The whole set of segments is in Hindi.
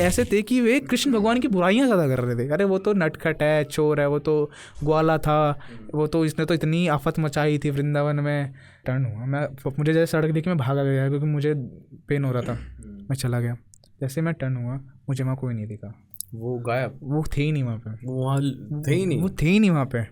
ऐसे थे कि वे कृष्ण भगवान की बुराइयां ज़्यादा कर रहे थे। अरे वो तो नटखट है, चोर है, वो तो ग्वाला था, वो तो इसने तो इतनी आफत मचाई थी वृंदावन में। टर्न हुआ, मुझे जैसे सड़क देखी मैं भागा गया क्योंकि मुझे पेन हो रहा था। मैं चला गया, जैसे मैं टर्न हुआ मुझे वहाँ कोई नहीं दिखा। वो गायब, वो थे ही नहीं वहाँ पे, वो वहाँ थे ही नहीं, वो थे ही नहीं वहाँ पे।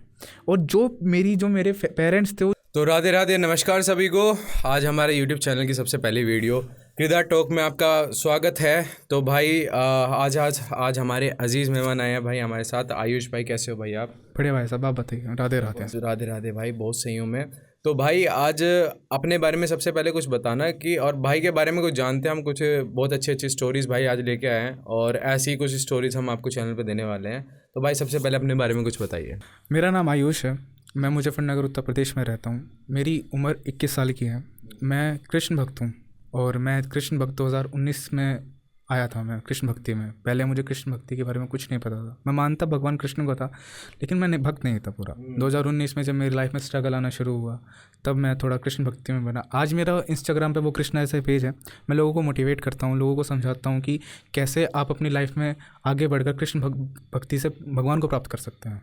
और जो मेरे पेरेंट्स थे। तो राधे राधे, नमस्कार सभी को। आज हमारे YouTube चैनल की सबसे पहली वीडियो किरदार टॉक में आपका स्वागत है। तो भाई आज हमारे अजीज़ मेहमान आए हैं भाई हमारे साथ। आयुष भाई, कैसे हो भाई आप? बड़े भाई साहब, आप बताइए। राधे राधे। राधे राधे भाई, बहुत सही हूँ मैं। तो भाई आज अपने बारे में सबसे पहले कुछ बताना कि, और भाई के बारे में कुछ जानते हैं हम, कुछ बहुत अच्छी स्टोरीज़ भाई आज लेके आए हैं और ऐसी कुछ स्टोरीज़ हम आपको चैनल पे देने वाले हैं। तो भाई सबसे पहले अपने बारे में कुछ बताइए। मेरा नाम आयुष है, मैं मुजफ्फरनगर उत्तर प्रदेश में रहता हूँ। मेरी उम्र 21 साल की है। मैं कृष्ण भक्त हूँ और मैं कृष्ण भक्त 2019 में आया था। मैं कृष्ण भक्ति में, पहले मुझे कृष्ण भक्ति के बारे में कुछ नहीं पता था। मैं मानता भगवान कृष्ण को था लेकिन मैं भक्त नहीं था पूरा। 2019 में जब मेरी लाइफ में स्ट्रगल आना शुरू हुआ तब मैं थोड़ा कृष्ण भक्ति में बना। आज मेरा इंस्टाग्राम पे वो कृष्णा ऐसे पेज है। मैं लोगों को मोटिवेट करता हूँ, लोगों को समझाता हूँ कि कैसे आप अपनी लाइफ में आगे बढ़कर कृष्ण भक्ति से भगवान को प्राप्त कर सकते हैं।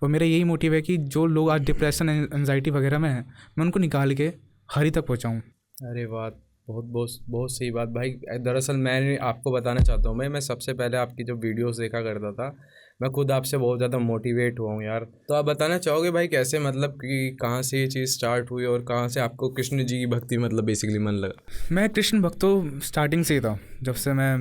और मेरा यही मोटिव है कि जो लोग आज डिप्रेशन एंजाइटी वगैरह में हैं, मैं उनको निकाल के हरि तक पहुँचाऊँ। अरे वाह, बहुत बहुत बहुत सही बात भाई। दरअसल मैं आपको बताना चाहता हूँ मैं सबसे पहले आपकी जो वीडियोस देखा करता था, मैं खुद आपसे बहुत ज़्यादा मोटिवेट हुआ हूँ यार। तो आप बताना चाहोगे भाई कैसे, मतलब कि कहाँ से ये चीज़ स्टार्ट हुई और कहाँ से आपको कृष्ण जी की भक्ति मतलब बेसिकली मन लगा? मैं कृष्ण भक्त तो स्टार्टिंग से ही था। जब से मैं,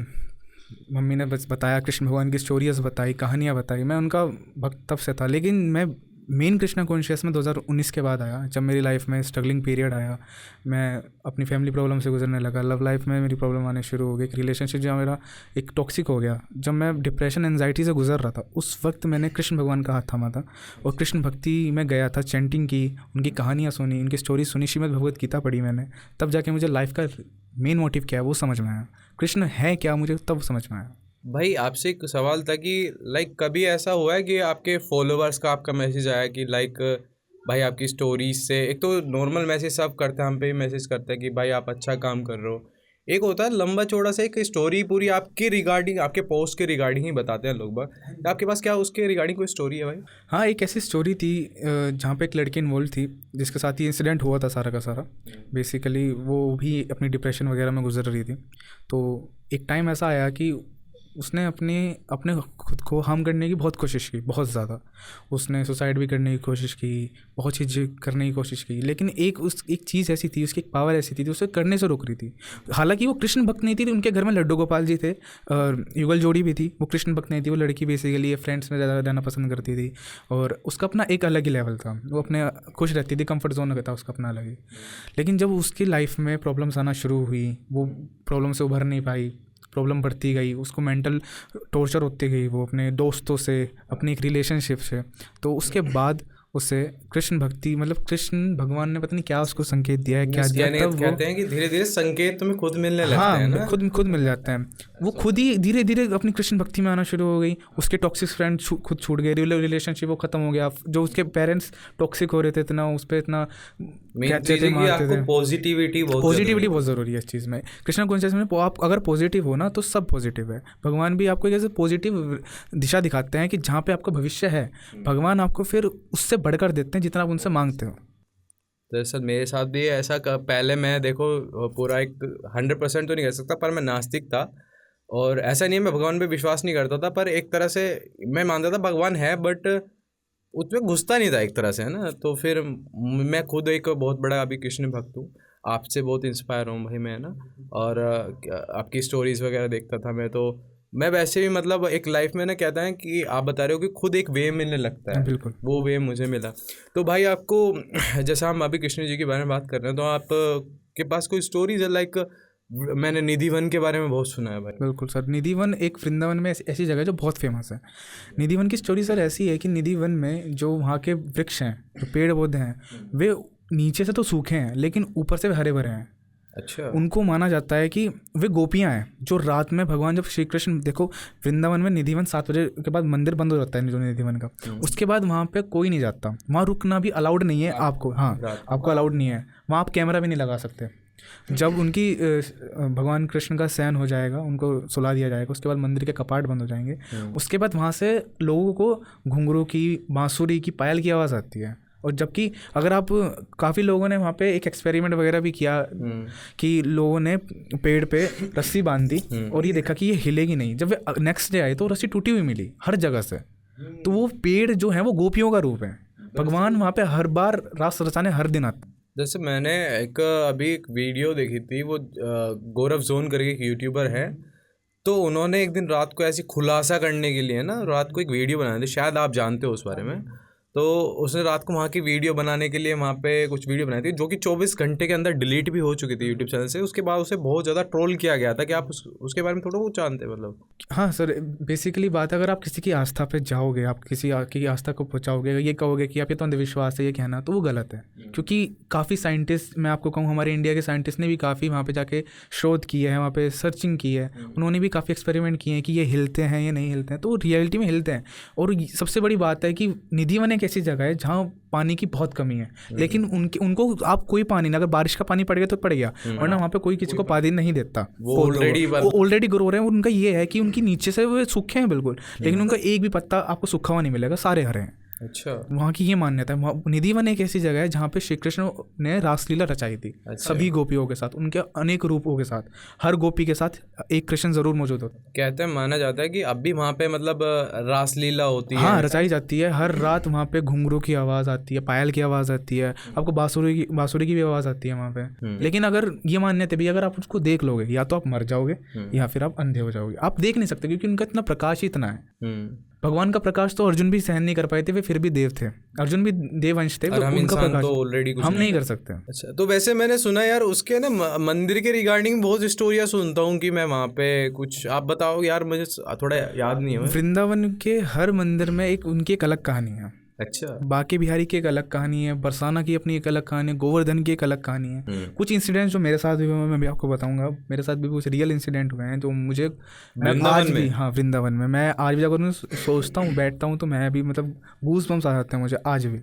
मम्मी ने बस बताया, कृष्ण भगवान की स्टोरीज बताई, कहानियाँ बताई, मैं उनका भक्त तब से था। लेकिन मैं मेन कृष्णा कॉन्शियस में 2019 के बाद आया, जब मेरी लाइफ में स्ट्रगलिंग पीरियड आया। मैं अपनी फैमिली प्रॉब्लम से गुजरने लगा, लव लाइफ में मेरी प्रॉब्लम आने शुरू हो गई, रिलेशनशिप जो मेरा एक टॉक्सिक हो गया। जब मैं डिप्रेशन एंजाइटी से गुजर रहा था उस वक्त मैंने कृष्ण भगवान का हाथ थामा था और कृष्ण भक्ति में गया था, चैंटिंग की, उनकी कहानियाँ सुनी, उनकी स्टोरी सुनी, श्रीमद् भगवद गीता पढ़ी मैंने। तब जाके मुझे लाइफ का मेन मोटिव क्या है वो समझ में आया, कृष्ण है क्या मुझे तब समझ में आया। भाई आपसे एक सवाल था कि लाइक कभी ऐसा हुआ है कि आपके फॉलोअर्स का आपका मैसेज आया कि लाइक भाई आपकी स्टोरीज से, एक तो नॉर्मल मैसेज सब करते हैं, हम पे भी मैसेज करते हैं कि भाई आप अच्छा काम कर रहे हो, एक होता है लंबा चौड़ा सा एक स्टोरी पूरी आपके रिगार्डिंग, आपके पोस्ट के रिगार्डिंग ही बताते हैं लोग बाग। आपके पास क्या उसके रिगार्डिंग कोई स्टोरी है भाई? हाँ, एक ऐसी स्टोरी थी जहाँ पे एक लड़की इन्वॉल्व थी जिसके साथ ही इंसिडेंट हुआ था सारा का सारा। बेसिकली वो भी अपनी डिप्रेशन वगैरह में गुजर रही थी। तो एक टाइम ऐसा आया कि उसने अपने खुद को हार्म करने की बहुत कोशिश की, बहुत ज़्यादा। उसने सुसाइड भी करने की कोशिश की, बहुत चीज़ें करने की कोशिश की, लेकिन एक चीज़ ऐसी थी, उसकी एक पावर ऐसी थी जो उसे करने से रोक रही थी। हालांकि वो कृष्ण भक्त नहीं थी, उनके घर में लड्डू गोपाल जी थे, युगल जोड़ी भी थी। वो कृष्ण भक्त नहीं थी, वो लड़की बेसिकली फ्रेंड्स में ज़्यादा रहना पसंद करती थी और उसका अपना एक अलग ही लेवल था। वो अपने खुश रहती थी, कंफर्ट जोन था उसका अपना अलग ही। लेकिन जब उसकी लाइफ में प्रॉब्लम्स आना शुरू हुई, वो प्रॉब्लम से उभर नहीं पाई, प्रॉब्लम बढ़ती गई, उसको मेंटल टॉर्चर होती गई, वो अपने दोस्तों से, अपनी एक रिलेशनशिप से। तो उसके बाद उसे कृष्ण भक्ति, मतलब कृष्ण भगवान ने पता नहीं क्या उसको संकेत दिया है, क्या दिया, तब कहते हैं कि धीरे धीरे संकेत तुम्हें खुद मिलने लगते हैं ना? खुद मिल जाते हैं। वो खुद ही धीरे धीरे अपनी कृष्ण भक्ति में आना शुरू हो गई। उसके टॉक्सिक फ्रेंड खुद छूट गए, रिलेशनशिप वो खत्म हो गया। जो उसके पेरेंट्स टॉक्सिक हो रहे थे, इतना उस पर इतना कहते थे, मारते थे। पॉजिटिविटी बहुत ज़रूरी है इस चीज़ में। कृष्णा कॉन्शियस में आप अगर पॉजिटिव हो ना तो सब पॉजिटिव है। भगवान भी आपको कैसे पॉजिटिव दिशा दिखाते हैं कि जहाँ पे आपका भविष्य है, भगवान आपको फिर उससे बढ़कर देते हैं जितना आप उनसे मांगते हो। दरअसल मेरे साथ भी ऐसा पहले मैं देखो पूरा एक 100% तो नहीं कह सकता, पर मैं नास्तिक था। और ऐसा नहीं है मैं भगवान पे विश्वास नहीं करता था, पर एक तरह से मैं मानता था भगवान है, बट उसमें घुसता नहीं था एक तरह से, है ना। तो फिर मैं खुद एक बहुत बड़ा अभी कृष्ण भक्त हूँ, आपसे बहुत इंस्पायर हूँ भाई मैं, है ना। और आपकी स्टोरीज़ वगैरह देखता था मैं, तो मैं वैसे भी मतलब एक लाइफ में ना कहता है कि आप बता रहे हो कि खुद एक वे मिलने लगता है। बिल्कुल, वो वे मुझे मिला। तो भाई आपको, जैसा हम अभी कृष्ण जी के बारे में बात कर रहे हैं, तो आप के पास कोई स्टोरीज है? लाइक मैंने निधि वन के बारे में बहुत सुना है भाई। बिल्कुल सर, निधि वन एक वृंदावन में ऐसी जगह है जो बहुत फेमस है। निधि वन की स्टोरी सर ऐसी है कि निधि वन में जो वहाँ के वृक्ष हैं, जो पेड़ पौधे हैं, वे नीचे से तो सूखे हैं लेकिन ऊपर से हरे भरे हैं। अच्छा। उनको माना जाता है कि वे गोपियाँ हैं जो रात में भगवान, जब श्री कृष्ण, देखो वृंदावन में निधिवन 7 बजे के बाद मंदिर बंद हो जाता है जो निधिवन का, उसके बाद वहाँ पे कोई नहीं जाता, वहाँ रुकना भी अलाउड नहीं है आपको। हाँ, आपको अलाउड नहीं है वहाँ, आप कैमरा भी नहीं लगा सकते। जब उनकी भगवान कृष्ण का शयन हो जाएगा, उनको सुला दिया जाएगा, उसके बाद मंदिर के कपाट बंद हो जाएंगे, उसके बाद वहाँ से लोगों को घुंघरू की, बांसुरी की, पायल की आवाज़ आती है। और जबकि अगर आप, काफ़ी लोगों ने वहाँ पे एक एक्सपेरिमेंट वगैरह भी किया कि लोगों ने पेड़ पे रस्सी बांध दी और ये देखा कि ये हिलेगी नहीं। जब वे नेक्स्ट डे आए तो रस्सी टूटी हुई मिली हर जगह से। तो वो पेड़ जो है वो गोपियों का रूप है। भगवान वहाँ पे हर बार रास रचाने हर दिन आते। जैसे मैंने अभी एक वीडियो देखी थी, वो गौरव जोन करके एक यूट्यूबर है, तो उन्होंने एक दिन रात को ऐसी खुलासा करने के लिए ना रात को एक वीडियो बनाई थी, शायद आप जानते हो उस बारे में। तो उसने रात को वहाँ की वीडियो बनाने के लिए वहाँ पे कुछ वीडियो बनाई थी जो कि 24 घंटे के अंदर डिलीट भी हो चुकी थी यूट्यूब चैनल से। उसके बाद उसे बहुत ज़्यादा ट्रोल किया गया था कि आप उसके बारे में थोड़ा बहुत जानते हैं मतलब। हाँ सर, बेसिकली बात, अगर आप किसी की आस्था पे जाओगे, आप किसी की आस्था को पहुँचाओगे, ये कहोगे कि आप ये तो अंधविश्वास है, ये कहना, तो वो गलत है। क्योंकि काफ़ी साइंटिस्ट, मैं आपको कहूँ हमारे इंडिया के साइंटिस्ट ने भी काफ़ी वहाँ पे जाके शोध किया है, वहाँ पे सर्चिंग की है, उन्होंने भी काफ़ी एक्सपेरिमेंट किए हैं कि ये हिलते हैं, ये नहीं हिलते हैं, तो रियलिटी में हिलते हैं। और सबसे बड़ी बात है कि निधि वन एक ऐसी जगह है जहाँ पानी की बहुत कमी है, लेकिन उनको आप कोई पानी ना, अगर बारिश का पानी पड़ गया तो पड़ गया, वरना वहाँ पे कोई किसी को पानी नहीं देता। वो ऑलरेडी ग्रो रहे हैं। उनका ये है कि उनकी नीचे से वो सूखे हैं बिल्कुल, लेकिन उनका एक भी पत्ता आपको सूखा हुआ नहीं मिलेगा, सारे हरे हैं। अच्छा, वहाँ की ये मान्यता है। निधि वन एक ऐसी जगह है जहाँ पे श्री कृष्ण ने रासलीला रचाई थी। अच्छा। सभी गोपियों के साथ, उनके अनेक रूपों के साथ, हर गोपी के साथ एक कृष्ण जरूर मौजूद होता है। कहते हैं, माना जाता है कि अब भी वहाँ पे मतलब रासलीला होती है। हाँ, रचाई जाती है। हर रात वहाँ पे घुंघरू की आवाज़ आती है, पायल की आवाज़ आती है, आपको बांसुरी की भी आवाज़ आती है वहाँ पे। लेकिन अगर ये मान्यता भी, अगर आप उसको देख लोगे या तो आप मर जाओगे या फिर आप अंधे हो जाओगे। आप देख नहीं सकते क्योंकि उनका इतना प्रकाश ही इतना है। भगवान का प्रकाश तो अर्जुन भी सहन नहीं कर पाए थे, वे फिर भी देव थे। अर्जुन भी देववंश थे, उनका प्रकाश तो ऑलरेडी हम नहीं कर सकते। अच्छा, तो वैसे मैंने सुना यार उसके ना मंदिर के रिगार्डिंग बहुत स्टोरियाँ सुनता हूँ कि मैं वहाँ पे कुछ, आप बताओ यार, मुझे थोड़ा याद नहीं है। वृंदावन के हर मंदिर में एक उनकी एक अलग कहानी है। अच्छा, बांके बिहारी की एक अलग कहानी है, बरसाना की अपनी एक अलग कहानी है, गोवर्धन की एक अलग कहानी है। कुछ इंसिडेंट्स जो मेरे साथ भी हुए मैं भी आपको बताऊंगा। मेरे साथ भी कुछ रियल इंसिडेंट हुए हैं जो मुझे, मैं आज भी, हाँ वृंदावन में, मैं आज भी अगर सोचता हूँ, बैठता हूँ, तो मैं भी मतलब गूज़ बम्स आ जाते हैं मुझे आज भी।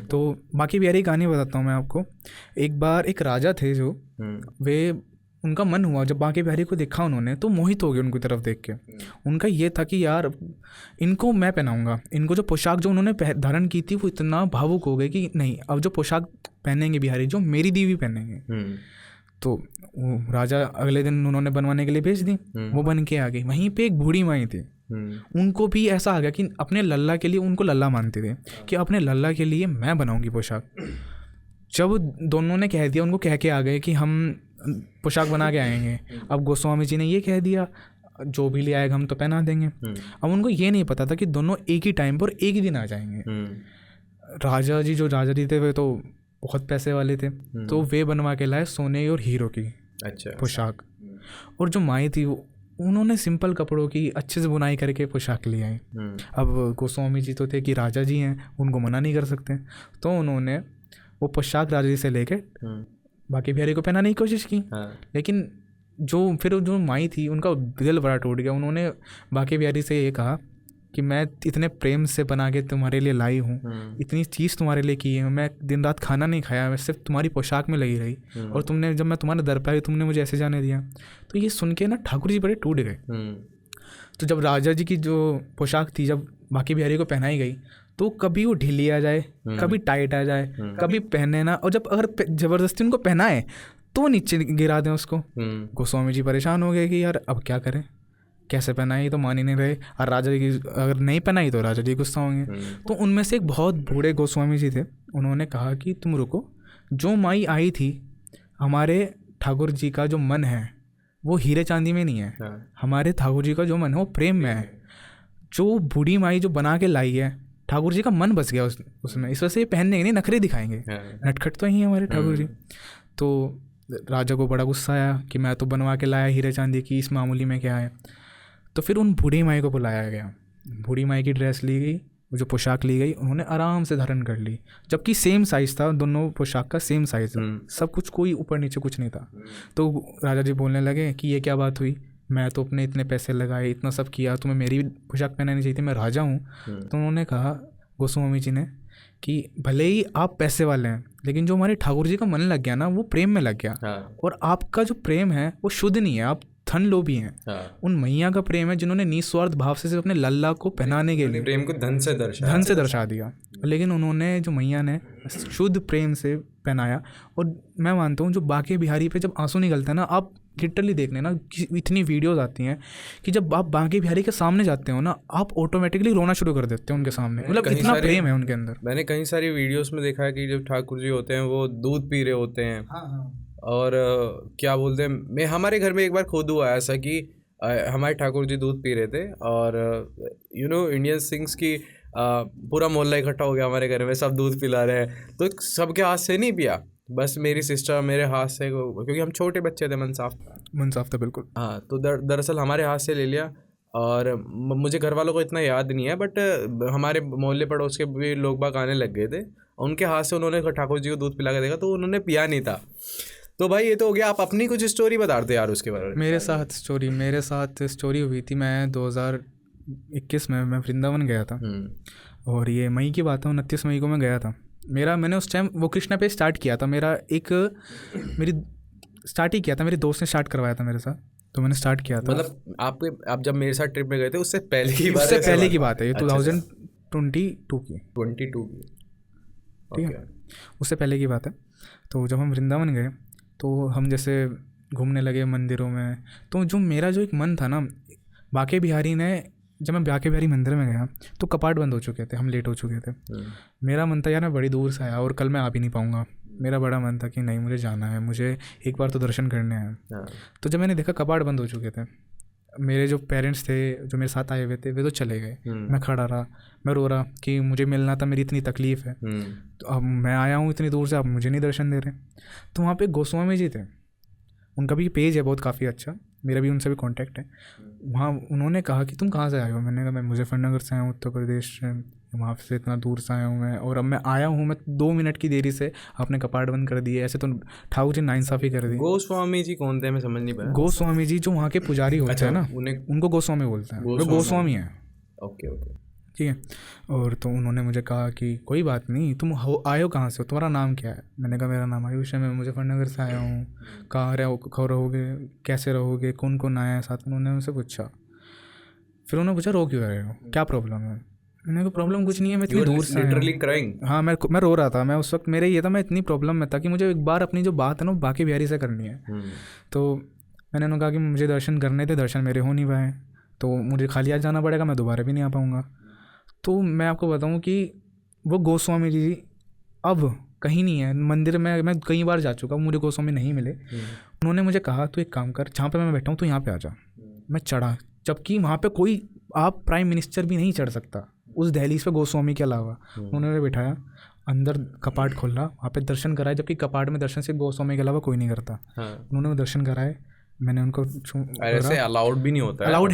तो बांके बिहारी की कहानी बताता हूँ मैं आपको। एक बार एक राजा थे जो, वे, उनका मन हुआ जब बांके बिहारी को देखा उन्होंने, तो मोहित हो गए उनकी तरफ देख के। उनका ये था कि यार इनको मैं पहनाऊंगा। इनको जो पोशाक जो उन्होंने धारण की थी वो इतना भावुक हो गए कि नहीं, अब जो पोशाक पहनेंगे बिहारी, जो मेरी देवी पहनेंगे। तो वो राजा अगले दिन उन्होंने बनवाने के लिए भेज दी, वो बन के आ गई। वहीं पर एक बूढ़ी माई थी, उनको भी ऐसा आ गया कि अपने लल्ला के लिए, उनको लल्ला मानते थे कि अपने लल्ला के लिए मैं बनाऊंगी पोशाक। जब दोनों ने कह दिया, उनको कह के आ गए कि हम पोशाक बना के आएंगे। अब गोस्वामी जी ने ये कह दिया, जो भी ले आएगा हम तो पहना देंगे। अब उनको ये नहीं पता था कि दोनों एक ही टाइम पर एक ही दिन आ जाएंगे। राजा जी थे वे तो बहुत पैसे वाले थे, तो वे बनवा के लाए सोने और हीरो की पोशाक। और जो माई थी उन्होंने सिंपल कपड़ों की अच्छे से बुनाई करके पोशाक ले आई। अब गोस्वामी जी तो थे कि राजा जी हैं, उनको मना नहीं कर सकते, तो उन्होंने वो पोशाक राजा जी से लेके बांके बिहारी को पहनाने की कोशिश की। लेकिन जो माई थी, उनका दिल बड़ा टूट गया। उन्होंने बांके बिहारी से ये कहा कि मैं इतने प्रेम से बना के तुम्हारे लिए लाई हूँ, इतनी चीज़ तुम्हारे लिए की है, मैं दिन रात खाना नहीं खाया, मैं सिर्फ तुम्हारी पोशाक में लगी रही, और तुमने, जब मैं तुम्हारे दर पे आई, तुमने मुझे ऐसे जाने दिया। तो ये सुन के ना ठाकुर जी बड़े टूट गए। तो जब राजा जी की जो पोशाक थी जब बांके बिहारी को पहनाई गई, तो कभी वो ढीली आ जाए, कभी टाइट आ जाए, कभी पहने ना, और जब अगर जबरदस्ती उनको पहनाए तो नीचे गिरा दें उसको। गोस्वामी जी परेशान हो गए कि यार अब क्या करें, कैसे पहनाई, तो मान ही नहीं रहे। और राजा जी की अगर नहीं पहनाई तो राजा जी गुस्सा होंगे। तो उनमें से एक बहुत बूढ़े गोस्वामी जी थे, उन्होंने कहा कि तुम रुको, जो माई आई थी, हमारे ठाकुर जी का जो मन है वो हीरे चांदी में नहीं है, हमारे ठाकुर जी का जो मन है वो प्रेम में है। जो बूढ़ी माई जो बना के लाई है, ठाकुर जी का मन बस गया उसमें, इस वजह से पहनने नहीं, नखरे दिखाएंगे, नटखट तो ही है हमारे ठाकुर जी। तो राजा को बड़ा गुस्सा आया कि मैं तो बनवा के लाया हीरे चांदी की, इस मामूली में क्या है। तो फिर उन बूढ़ी माई को बुलाया गया, बूढ़ी माई की ड्रेस ली गई, जो पोशाक ली गई, उन्होंने आराम से धारण कर ली, जबकि सेम साइज़ था, दोनों पोशाक का सेम साइज़ था, सब कुछ, कोई ऊपर नीचे कुछ नहीं था। तो राजा जी बोलने लगे कि ये क्या बात हुई, मैं तो अपने इतने पैसे लगाए, इतना सब किया, तुम्हें मेरी पोशाक पहनानी चाहिए थी, मैं राजा हूँ। तो उन्होंने कहा गोस्वामी जी ने कि भले ही आप पैसे वाले हैं, लेकिन जो हमारे ठाकुर जी का मन लग गया ना, वो प्रेम में लग गया। हाँ और आपका जो प्रेम है वो शुद्ध नहीं है, आप धन लोभी हैं। हाँ, उन मैया का प्रेम है जिन्होंने निस्वार्थ भाव से सिर्फ अपने लल्ला को पहनाने के लिए प्रेम को धन से दर्शा दिया। लेकिन उन्होंने, जो मैया ने शुद्ध प्रेम से पहनाया। और मैं मानता हूँ जो बांके बिहारी पे जब आंसू निकलता है ना, आप लिटरली देख लेना, इतनी वीडियोस आती हैं कि जब आप बांके बिहारी के सामने जाते हो ना, आप ऑटोमेटिकली रोना शुरू कर देते हो उनके सामने। मतलब इतना प्रेम है उनके अंदर। मैंने कई सारी वीडियोस में देखा है कि जब ठाकुर जी होते हैं वो दूध पी रहे होते हैं। और क्या बोलते हैं, मैं हमारे घर में एक बार खुद हुआ ऐसा कि हमारे ठाकुर जी दूध पी रहे थे और इंडियन सिंग्स की पूरा मोहल्ला इकट्ठा हो गया हमारे घर में, सब दूध पिला रहे हैं। तो सबके हाथ से नहीं पिया, बस मेरी सिस्टर मेरे हाथ से, क्योंकि हम छोटे बच्चे थे, मन साफ था बिल्कुल। हाँ, तो दरअसल हमारे हाथ से ले लिया। और मुझे घर वालों को इतना याद नहीं है, बट हमारे मोहल्ले पड़ोस के भी लोग बाग आने लग गए थे, उनके हाथ से उन्होंने ठाकुर जी को दूध पिला के देखा तो उन्होंने पिया नहीं था। तो भाई ये तो हो गया, आप अपनी कुछ स्टोरी बता रहे थे यार उसके बारे में। मेरे साथ स्टोरी हुई थी। मैं 2021 में मैं वृंदावन गया था। और ये मई की बात है, 29 मई को मैं गया था। मैंने उस टाइम वो कृष्णा पे स्टार्ट किया था। मेरे दोस्त ने स्टार्ट करवाया था मेरे साथ, तो मैंने स्टार्ट किया था। मतलब आप जब मेरे साथ ट्रिप में गए थे उससे पहले की बात है ये? 2022 की। ठीक है, उससे पहले की बात है। तो जब हम वृंदावन गए तो हम जैसे घूमने लगे मंदिरों में, तो मेरा जो एक मन था ना, बांके बिहारी ने, जब मैं बांके बिहारी मंदिर में गया तो कपाट बंद हो चुके थे, हम लेट हो चुके थे। मेरा मन था यार मैं बड़ी दूर से आया और कल मैं आ भी नहीं पाऊँगा। मेरा बड़ा मन था कि नहीं, मुझे जाना है, मुझे एक बार तो दर्शन करने हैं। तो जब मैंने देखा कपाट बंद हो चुके थे, मेरे जो पेरेंट्स थे जो मेरे साथ आए हुए थे वे तो चले गए। मैं खड़ा रहा, मैं रो रहा कि मुझे मिलना था, मेरी इतनी तकलीफ़ है, तो अब मैं आया हूँ इतनी दूर से, आप मुझे नहीं दर्शन दे रहे। तो वहाँ पे गोस्वामी जी थे, उनका भी पेज है बहुत काफ़ी अच्छा, मेरा भी उनसे भी कांटेक्ट है। वहाँ उन्होंने कहा कि तुम कहाँ से आए हो? मैंने कहा मैं मुजफ्फरनगर से आया हूँ, उत्तर प्रदेश से, वहाँ से इतना दूर से आया हूँ मैं, और अब मैं आया हूँ, मैं 2 मिनट की देरी से आपने कपाट बंद कर दिए। ऐसे तो ठाकुर जी नाइंसाफ़ी कर दी। गोस्वामी जी कौन थे, मैं समझ नहीं पाया। गोस्वामी जी जो वहाँ के पुजारी होते हैं ना, उनको गोस्वामी बोलते हैं, वो गोस्वामी हैं। ओके, ठीक है। और तो उन्होंने मुझे कहा कि कोई बात नहीं, तुम आए हो कहाँ से, हो तुम्हारा नाम क्या है? मैंने कहा मेरा नाम आयुष है, मैं मुजफ्फरनगर से आया हूँ। कहाँ रहोगे, कैसे रहोगे, कौन कौन आया है साथ? उन्होंने मुझसे पूछा। फिर उन्होंने पूछा रो क्यों रहे हो, क्या प्रॉब्लम है? मैंने कहा प्रॉब्लम कुछ नहीं है, मैं इतनी दूर से आया। हाँ, मैं रो रहा था। मैं उस वक्त मेरे ये था, मैं इतनी प्रॉब्लम में था कि मुझे एक बार अपनी जो बात है ना बांके बिहारी से करनी है। तो मैंने उन्हें कहा कि मुझे दर्शन करने थे, दर्शन मेरे हो नहीं पाए, तो मुझे खाली हाथ जाना पड़ेगा, मैं दोबारा भी नहीं आ पाऊँगा। तो मैं आपको बताऊं कि वो गोस्वामी जी अब कहीं नहीं है मंदिर में। मैं कई बार जा चुका हूँ, मुझे गोस्वामी नहीं मिले। उन्होंने मुझे कहा तो एक काम कर, जहाँ पे मैं बैठा हूँ तो यहाँ पे आ जा। मैं चढ़ा, जबकि वहाँ पे कोई आप प्राइम मिनिस्टर भी नहीं चढ़ सकता उस दहलीज पे गोस्वामी के अलावा। उन्होंने बिठाया, अंदर कपाट खोला, वहाँ पे दर्शन कराए, जबकि कपाट में दर्शन सिर्फ गोस्वामी के अलावा कोई नहीं करता। उन्होंने दर्शन कराए, मैंने उनको ऐसे अलाउड भी नहीं होता, अलाउड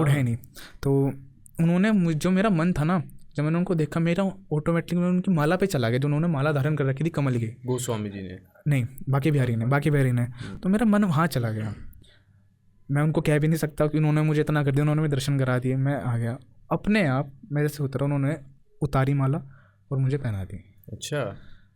है नहीं। तो उन्होंने जो मेरा मन था ना, जब मैंने उनको देखा, मेरा ऑटोमेटिकली मैं उनकी माला पे चला गया, जो उन्होंने माला धारण कर रखी थी कमल की। गोस्वामी जी ने नहीं, बांके बिहारी ने। तो मेरा मन वहाँ चला गया। मैं उनको कह भी नहीं सकता कि उन्होंने मुझे इतना कर दिया, उन्होंने मुझे दर्शन करा दिए। मैं आ गया अपने आप, मेरे से उतरा, उन्होंने उतारी माला और मुझे पहना दी। अच्छा।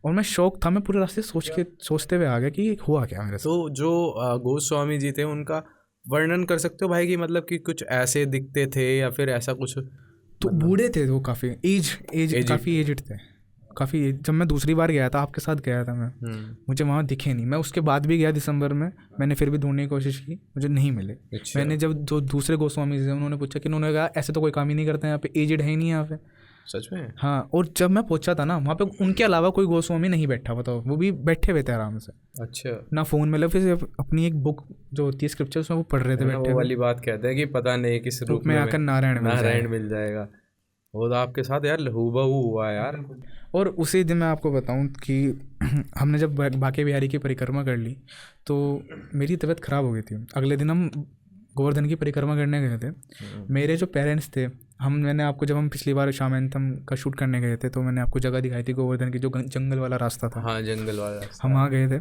और मैं शौक था, मैं पूरे रास्ते सोचते हुए आ गया कि हुआ क्या मेरे साथ। तो जो गोस्वामी जी थे उनका वर्णन कर सकते हो भाई, कि मतलब कि कुछ ऐसे दिखते थे या फिर ऐसा कुछ? तो बूढ़े थे वो, काफ़ी काफ़ी एजड थे, काफ़ी। जब मैं दूसरी बार गया था, आपके साथ गया था मैं, मुझे वहाँ दिखे नहीं। मैं उसके बाद भी गया दिसंबर में, मैंने फिर भी ढूंढने की कोशिश की, मुझे नहीं मिले। अच्छा। मैंने जब जो दूसरे गोस्वामी थे उन्होंने पूछा कि, उन्होंने कहा ऐसे तो कोई काम ही नहीं करते यहाँ पे, एजड है ही नहीं यहाँ पे। सच में? हाँ। और जब मैं पहुंचा था ना, वहाँ पे उनके अलावा कोई गोस्वामी नहीं बैठा, बताओ, वो भी बैठे हुए थे आराम से। अच्छा। ना फ़ोन में, फिर अपनी एक बुक जो होती है स्क्रिप्चर, उसमें वो पढ़ रहे थे बैठे। वो वाली बात कहते हैं कि पता नहीं किस रूप में आकर नारायण मिल जाएगा। वो तो आपके साथ यार हूबहू हुआ यार। और उसी दिन मैं आपको बताऊं कि हमने जब बांके बिहारी की परिक्रमा कर ली तो मेरी तबीयत ख़राब हो गई थी। अगले दिन हम गोवर्धन की परिक्रमा करने गए थे। मेरे जो पेरेंट्स थे, मैंने आपको, जब हम पिछली बार श्याम एंथम का शूट करने गए थे, तो मैंने आपको जगह दिखाई थी गोवर्धन की, जो जंगल वाला रास्ता था। हाँ, जंगल वाला रास्ता। हम वहाँ गए थे,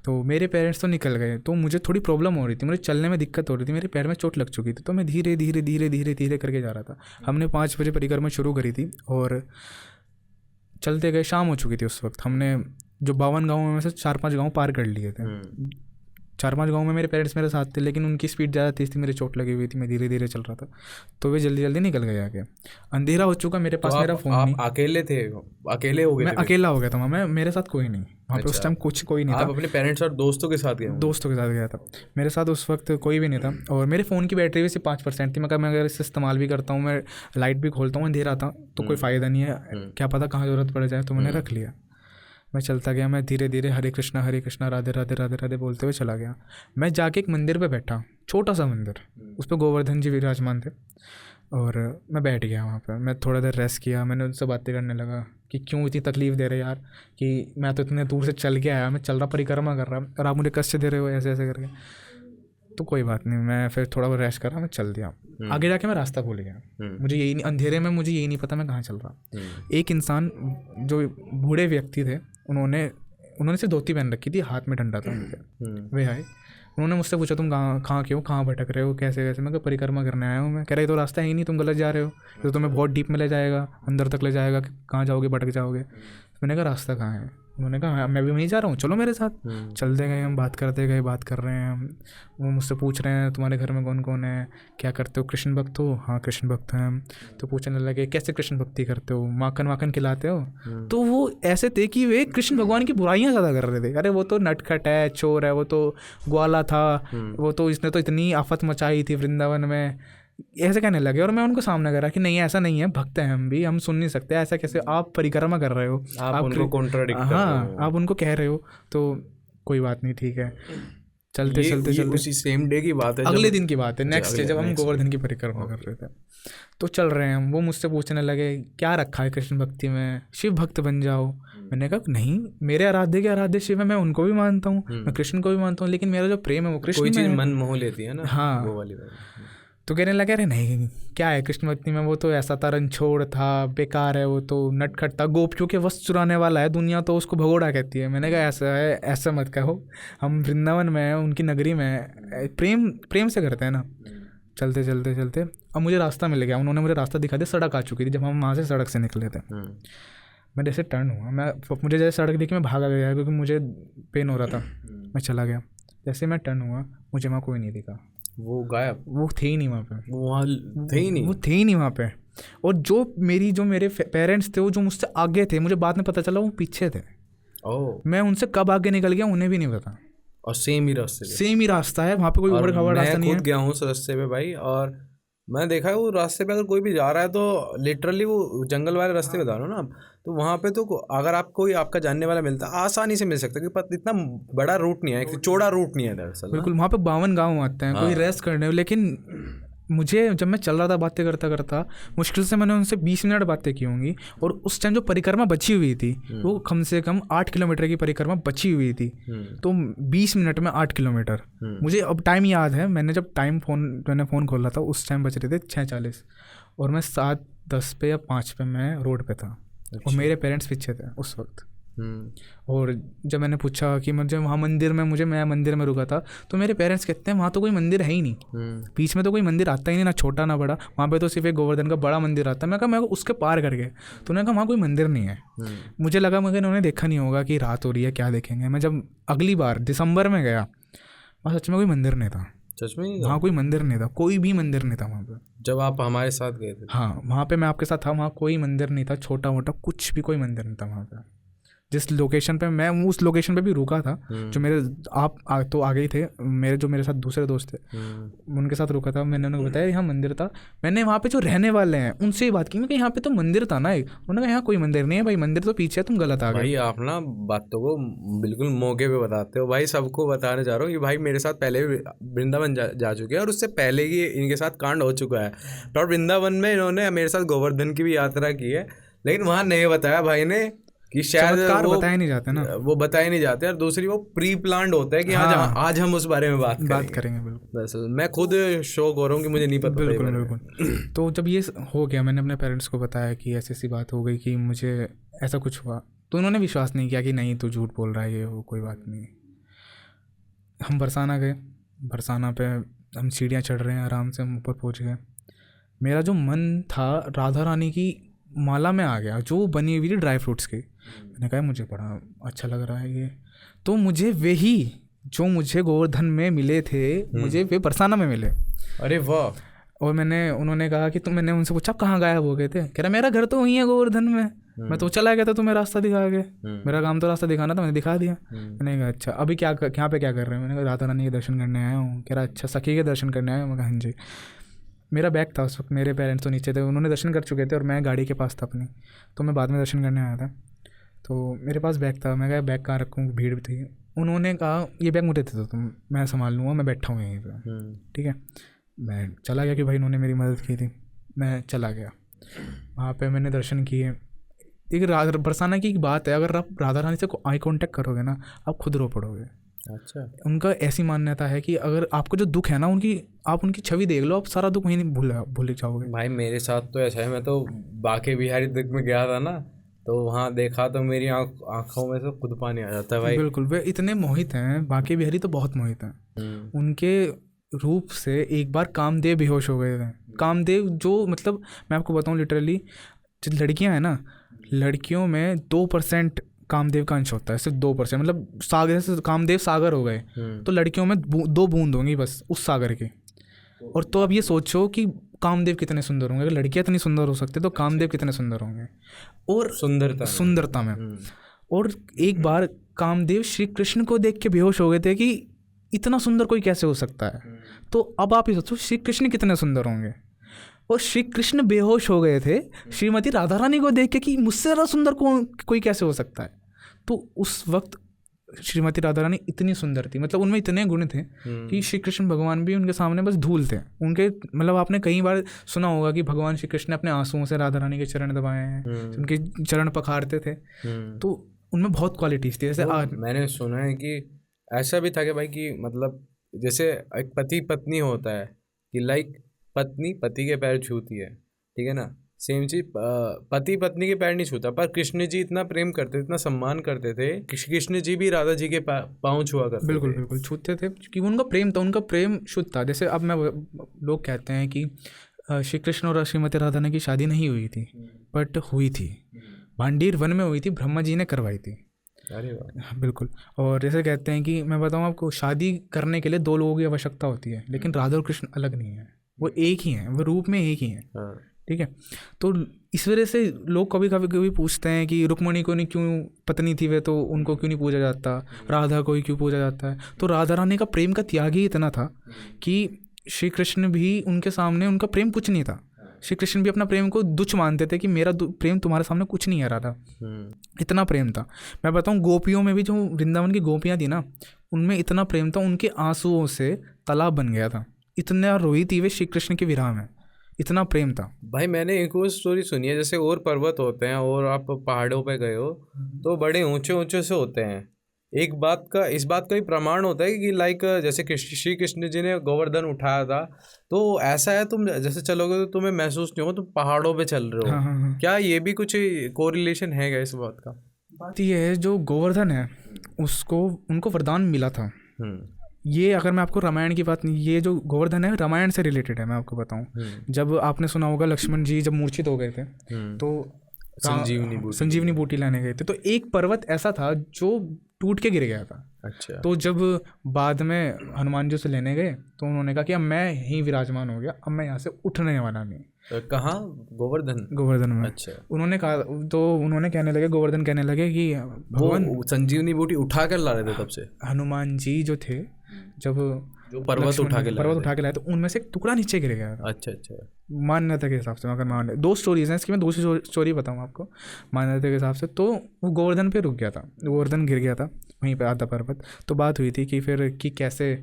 तो मेरे पेरेंट्स तो निकल गए, तो मुझे थोड़ी प्रॉब्लम हो रही थी, मुझे चलने में दिक्कत हो रही थी, मेरे पैर में चोट लग चुकी थी। तो मैं धीरे धीरे करके जा रहा था। हमने 5 बजे परिक्रमा शुरू करी थी और चलते गए, शाम हो चुकी थी उस वक्त। हमने जो 52 गाँव में से 4-5 गाँव पार कर लिए थे। 4-5 गाँव में मेरे पेरेंट्स मेरे साथ थे, लेकिन उनकी स्पीड ज़्यादा तेज़ थी, मेरी चोट लगी हुई थी, मैं धीरे धीरे चल रहा था, तो वे जल्दी जल्दी निकल गए आगे। अंधेरा हो चुका, मेरे पास मेरा फ़ोन नहीं। अकेले थे, अकेले हो गए? मैं अकेला हो गया था वहाँ, मैं मेरे साथ कोई नहीं वहाँ पे उस टाइम, कोई नहीं था। आप अपने पेरेंट्स और दोस्तों के साथ गए? दोस्तों के साथ गया था, मेरे साथ उस वक्त कोई भी नहीं था, और मेरे फ़ोन की बैटरी भी सिर्फ 5% थी। मैं अगर इसे इस्तेमाल भी करता हूँ, मैं लाइट भी खोलता हूँ, अंधेरा था तो कोई फ़ायदा नहीं है, क्या पता कहाँ ज़रूरत पड़ जाए, तो मैंने रख लिया। मैं चलता गया, मैं धीरे धीरे हरे कृष्णा राधे राधे राधे राधे बोलते हुए चला गया। मैं जाके एक मंदिर पे बैठा, छोटा सा मंदिर, उस पर गोवर्धन जी विराजमान थे, और मैं बैठ गया वहाँ पे। मैं थोड़ा देर रेस्ट किया, मैंने उनसे बातें करने लगा कि क्यों इतनी तकलीफ़ दे रहे यार, कि मैं तो इतने दूर से चल के आया, मैं चल रहा, परिक्रमा कर रहा, और आप मुझे कष्ट दे रहे हो ऐसे ऐसे करके। तो कोई बात नहीं, मैं फिर थोड़ा बहुत रेस्ट करा, मैं चल दिया। आगे जाके मैं रास्ता भूल गया, मुझे यही नहीं, अंधेरे में मुझे यही नहीं पता मैं कहाँ चल रहा। एक इंसान जो बूढ़े व्यक्ति थे, उन्होंने सिर्फ धोती पहन रखी थी, हाथ में डंडा था उनके, वे आए, उन्होंने मुझसे पूछा तुम कहाँ के हो, कहाँ भटक रहे हो, कैसे कैसे। मैं परिक्रमा करने आया हूँ। मैं कह रहा तो रास्ता है ही नहीं, तुम गलत जा रहे हो, तो तुम्हें बहुत डीप में ले जाएगा, अंदर तक ले जाएगा, कहाँ जाओगे, भटक जाओगे। मैंने कहा रास्ता कहाँ है? उन्होंने कहा मैं भी वहीं जा रहा हूँ, चलो मेरे साथ। चलते गए, हम बात करते गए, बात कर रहे हैं हम। वो मुझसे पूछ रहे हैं तुम्हारे घर में कौन कौन है, क्या करते हो, कृष्ण भक्त हो? हाँ कृष्ण भक्त हैं हम। तो पूछने लगे कैसे कृष्ण भक्ति करते हो, माखन वाखन खिलाते हो? तो वो ऐसे थे कि वे कृष्ण भगवान की बुराइयाँ ज़्यादा कर रहे थे। अरे वो तो नटखट है, चोर है, वो तो ग्वाला था, वो तो इसने तो इतनी आफत मचाई थी वृंदावन में, ऐसे कहने लगे। और मैं उनको सामने करा कि नहीं ऐसा नहीं है, भक्त हैं हम भी, हम सुन नहीं सकते, ऐसा कैसे आप परिक्रमा कर रहे हो, आप उनको कॉन्ट्राडिक्ट कर रहे हो। हाँ आप उनको कह रहे हो। तो कोई बात नहीं, ठीक है, चलते चलते उसी सेम डे की बात है, अगले दिन की बात है, नेक्स्ट डे जब हम गोवर्धन की परिक्रमा कर रहे थे, तो चल रहे हैं हम। वो मुझसे पूछने लगे क्या रखा है कृष्ण भक्ति में, शिव भक्त बन जाओ। मैंने कहा नहीं, मेरे आराध्य के आराध्य शिव है, मैं उनको भी मानता हूँ, मैं कृष्ण को भी मानता हूँ, लेकिन मेरा जो प्रेम है वो कृष्ण में है। मन मोह लेती है ना, हाँ वो वाली। तो कहने लगे अरे नहीं क्या है कृष्ण भक्ति में, वो तो ऐसा था, रनछोड़ था, बेकार है, वो तो नटखट था, गोपियों के वस्त्र चुराने वाला है, दुनिया तो उसको भगोड़ा कहती है। मैंने कहा ऐसा है, ऐसा मत कहो, हम वृंदावन में हैं, उनकी नगरी में, प्रेम से करते हैं ना। चलते चलते चलते अब मुझे रास्ता मिल गया, उन्होंने मुझे रास्ता दिखा दिया, सड़क आ चुकी थी जब हम वहाँ से सड़क से निकले थे। मैं जैसे टर्न हुआ, मुझे जैसे सड़क देखी मैं भागा गया, क्योंकि मुझे पेन हो रहा था। मैं चला गया, जैसे मैं टर्न हुआ मुझे वहाँ कोई नहीं दिखा, वो गायब, वो थे ही नहीं वहाँ पे, वो थे ही नहीं वहाँ पे। और जो मेरे पेरेंट्स थे वो जो मुझसे आगे थे, मुझे बाद में पता चला वो पीछे थे। मैं उनसे कब आगे निकल गया उन्हें भी नहीं पता। और सेम ही रास्ता है वहाँ पे, कोई उबड़ खाबड़ रास्ता नहीं है। मैं खुद गया हूँ उस रास्ते पे भाई, और मैं देखा है वो रास्ते पे अगर कोई भी जा रहा है तो लिटरली वो जंगल वाले रास्ते बता रहा हूँ ना, तो वहाँ पे तो अगर आप कोई आपका जानने वाला मिलता आसानी से मिल सकता है, क्योंकि इतना बड़ा रूट नहीं है, चौड़ा रूट नहीं है दरअसल। बिल्कुल, वहाँ पे 52 गाँव आते हैं, कोई रेस्ट करने। लेकिन मुझे जब मैं चल रहा था बातें करता करता, मुश्किल से मैंने उनसे 20 मिनट बातें की होंगी। और उस टाइम जो परिक्रमा बची हुई थी वो कम से कम 8 किलोमीटर की परिक्रमा बची हुई थी। तो 20 मिनट में 8 किलोमीटर, मुझे अब टाइम याद है, मैंने जब मैंने फ़ोन खोला था उस टाइम बच रहे थे 6:40, और मैं 7:10 पे या 5 पे मैं रोड पे था। और मेरे पेरेंट्स पीछे थे उस वक्त। और जब मैंने पूछा कि मुझे वहाँ मंदिर में, मैं मंदिर में रुका था, तो मेरे पेरेंट्स कहते हैं वहाँ तो कोई मंदिर है ही नहीं, बीच में तो कोई मंदिर आता ही नहीं, ना छोटा ना बड़ा, वहाँ पे तो सिर्फ एक गोवर्धन का बड़ा मंदिर आता है। मैं कहा मैं उसके पार कर गए, तो उन्होंने कहा वहाँ कोई मंदिर नहीं है। मुझे लगा मगर उन्होंने देखा नहीं होगा कि रात हो रही है, क्या देखेंगे। मैं जब अगली बार दिसंबर में गया, वहाँ सच में कोई मंदिर नहीं था, सच में वहाँ कोई मंदिर नहीं था, कोई भी मंदिर नहीं था वहाँ पे। जब आप हमारे साथ गए थे? हाँ वहाँ पे मैं आपके साथ था, वहाँ कोई मंदिर नहीं था, छोटा मोटा कुछ भी कोई मंदिर नहीं था वहाँ पे। जिस लोकेशन पे मैं उस लोकेशन पे भी रुका था, जो मेरे तो आ गए थे, जो मेरे साथ दूसरे दोस्त थे उनके साथ रुका था। मैंने उनको बताया यहाँ मंदिर था। मैंने वहाँ पे जो रहने वाले हैं उनसे ही बात की, मैं कि यहाँ पे तो मंदिर था ना। उन्होंने कहा यहाँ कोई मंदिर नहीं है भाई, मंदिर तो पीछे है, तुम गलत आ गए। भाई आप ना बातों को बिल्कुल मौके पे बताते हो भाई। सबको बताने जा रहा हूँ कि भाई मेरे साथ पहले भी वृंदावन जा चुके हैं, और उससे पहले ही इनके साथ कांड हो चुका है। और वृंदावन में इन्होंने मेरे साथ गोवर्धन की भी यात्रा की है, लेकिन वहाँ नहीं बताया भाई ने कि शायद वो बताए नहीं जाते ना, वो बताए नहीं जाते। और दूसरी वो प्री प्लान्ड होता है कि आज हम उस बारे में बात करेंगे। बिल्कुल, दरअसल मैं खुद शौक हो रहा हूँ कि मुझे नहीं पता। बिल्कुल। तो जब ये हो गया, मैंने अपने पेरेंट्स को बताया कि ऐसी बात हो गई कि मुझे ऐसा कुछ हुआ, तो उन्होंने विश्वास नहीं किया कि नहीं तू झूठ बोल रहा है, ये वो कोई बात नहीं। हम बरसाना गए, बरसाना पे हम सीढ़ियाँ चढ़ रहे हैं, आराम से हम ऊपर पहुँच गए। मेरा जो मन था राधा रानी की माला में आ गया जो बनी हुई थी ड्राई फ्रूट्स की। मैंने कहा मुझे बड़ा अच्छा लग रहा है ये। तो मुझे वही जो मुझे गोवर्धन में मिले थे मुझे वे बरसाना में मिले। अरे वाह। और उन्होंने कहा कि मैंने उनसे पूछा कहाँ गायब हो गए थे, कह रहा मेरा घर तो वहीं है गोवर्धन में, मैं तो चला गया था तुम्हें रास्ता दिखा के, मेरा काम तो रास्ता दिखाना था, मैंने दिखा दिया। मैंने कहा अच्छा अभी यहाँ पे क्या कर रहे हैं? मैंने कहा राधा रानी के दर्शन करने आया हूँ। कह रहा अच्छा सखी के दर्शन करने आया हूँ? मैं कहा हाँ जी। मेरा बैग था उस वक्त, मेरे पेरेंट्स तो नीचे थे, उन्होंने दर्शन कर चुके थे और मैं गाड़ी के पास था अपनी, तो मैं बाद में दर्शन करने आया था। तो मेरे पास बैग था, मैं कहा बैग कहाँ रखूँ, भीड़ थी। उन्होंने कहा ये बैग मुझे दे दो तुम, मैं संभाल लूँगा, मैं बैठा हूँ यहीं पर, ठीक है। मैं चला गया कि भाई इन्होंने मेरी मदद की थी। मैं चला गया वहाँ पे, मैंने दर्शन किए। एक बरसाना की एक बात है, अगर आप राधा रानी से आई कांटेक्ट करोगे ना आप खुद रो पड़ोगे। अच्छा। उनका ऐसी मान्यता है कि अगर आपको जो दुख है ना आप उनकी छवि देख लो, आप सारा दुख वहीं भूल जाओगे। भाई मेरे साथ तो ऐसा है, मैं तो बाके बिहारी दुख में गया था ना, तो वहाँ देखा तो मेरी आँखों में से खुद पानी आ जाता है भाई। बिल्कुल, वे इतने मोहित हैं, बाके बिहारी तो बहुत मोहित हैं उनके रूप से। एक बार कामदेव बेहोश हो गए थे। कामदेव जो मतलब मैं आपको बताऊं लिटरली, जो लड़कियां हैं ना, लड़कियों में 2% कामदेव का अंश होता है, सिर्फ 2%। मतलब सागर से कामदेव सागर हो गए तो लड़कियों में 2 बूंद होंगी बस उस सागर की। और तो अब ये सोचो कि कामदेव कितने सुंदर होंगे, अगर लड़कियां इतनी सुंदर हो सकते तो कामदेव कितने सुंदर होंगे। और सुंदरता में और एक बार कामदेव श्री कृष्ण को देख के बेहोश हो गए थे कि इतना सुंदर कोई कैसे हो सकता है। तो अब आप ये सोचो श्री कृष्ण कितने सुंदर होंगे। और श्री कृष्ण बेहोश हो गए थे श्रीमती राधा रानी को देख के कि मुझसे ज़्यादा सुंदर कोई कैसे हो सकता है। तो उस वक्त श्रीमती राधा रानी इतनी सुंदर थी, मतलब उनमें इतने गुण थे कि श्री कृष्ण भगवान भी उनके सामने बस धूल थे उनके। मतलब आपने कई बार सुना होगा कि भगवान श्री कृष्ण ने अपने आंसुओं से राधा रानी के चरण दबाए हैं, उनके चरण पखारते थे। तो उनमें बहुत क्वालिटीज थी। जैसे आज मैंने सुना है कि ऐसा भी था कि भाई कि मतलब जैसे एक पति पत्नी होता है कि लाइक पत्नी पति के पैर छूती है, ठीक है ना, सेम चीज पति पत्नी के पैर नहीं छूता, पर कृष्ण जी इतना प्रेम करते थे, इतना सम्मान करते थे, कृष्ण जी भी राधा जी के पाँव छुआ करते थे। बिल्कुल बिल्कुल छूते थे क्योंकि उनका प्रेम था, उनका प्रेम शुद्ध था। जैसे अब लोग कहते हैं कि श्री कृष्ण और श्रीमती राधा रानी की शादी नहीं हुई थी, बट हुई थी, भांडीर वन में हुई थी, ब्रह्मा जी ने करवाई थी। अरे वाह। बिल्कुल। और जैसे कहते हैं कि मैं बताऊं आपको, शादी करने के लिए 2 लोगों की आवश्यकता होती है, लेकिन राधा और कृष्ण अलग नहीं है, वो एक ही हैं, वो रूप में एक ही हैं। ठीक है। तो इस वजह से लोग कभी पूछते हैं कि रुक्मणी को नहीं क्यों पत्नी थी वे, तो उनको क्यों नहीं पूजा जाता, राधा को ही क्यों पूजा जाता है। तो राधा रानी का प्रेम का त्याग ही इतना था कि श्री कृष्ण भी उनके सामने, उनका प्रेम कुछ नहीं था। श्री कृष्ण भी अपना प्रेम को तुच्छ मानते थे कि मेरा प्रेम तुम्हारे सामने कुछ नहीं है राधा, इतना प्रेम था। मैं बताऊं गोपियों में भी, जो वृंदावन की गोपियां थी ना, उनमें इतना प्रेम था, उनके आंसुओं से तालाब बन गया था, इतना रोई थी वे श्री कृष्ण के विरह में, इतना प्रेम था। भाई मैंने एक और स्टोरी सुनी है, जैसे और पर्वत होते हैं और आप पहाड़ों पे गए हो तो बड़े ऊंचे ऊंचे से होते हैं। इस बात का भी प्रमाण होता है कि लाइक जैसे श्री कृष्ण जी ने गोवर्धन उठाया था, तो ऐसा है तुम जैसे चलोगे तो तुम्हें महसूस नहीं होगा तुम पहाड़ों पे चल रहे हो। हाँ। क्या ये भी कुछ कोरिलेशन है क्या इस बात का? बात ये है, जो गोवर्धन है उनको वरदान मिला था। ये अगर मैं आपको रामायण की बात नहीं, ये जो गोवर्धन है रामायण से रिलेटेड है। मैं आपको बताऊं, जब आपने सुना होगा लक्ष्मण जी जब मूर्छित हो गए थे तो संजीवनी बूटी लाने गए थे, तो एक पर्वत ऐसा था जो टूट के गिर गया था। अच्छा। तो जब बाद में हनुमान जी से लेने गए तो उन्होंने कहा कि अब मैं ही विराजमान हो गया, अब मैं यहाँ से उठने वाला नहीं। तो कहाँ? गोवर्धन में। अच्छा। उन्होंने कहा, तो उन्होंने गोवर्धन कहने लगे कि भगवान संजीवनी बूटी उठा कर ला रहे थे तब से। हनुमान जी जो थे, जब जो पर्वत उठा के लाए तो उनमें से एक टुकड़ा नीचे गिर गया था। अच्छा। मान्यता के हिसाब से, अगर मान 2 स्टोरीज हैं इसकी, मैं दूसरी स्टोरी बताऊँ आपको। मान्यता के हिसाब से तो वो गोवर्धन पे रुक गया था, गोवर्धन गिर गया था वहीं पे आधा पर्वत। तो बात हुई थी कि फिर कि कैसे,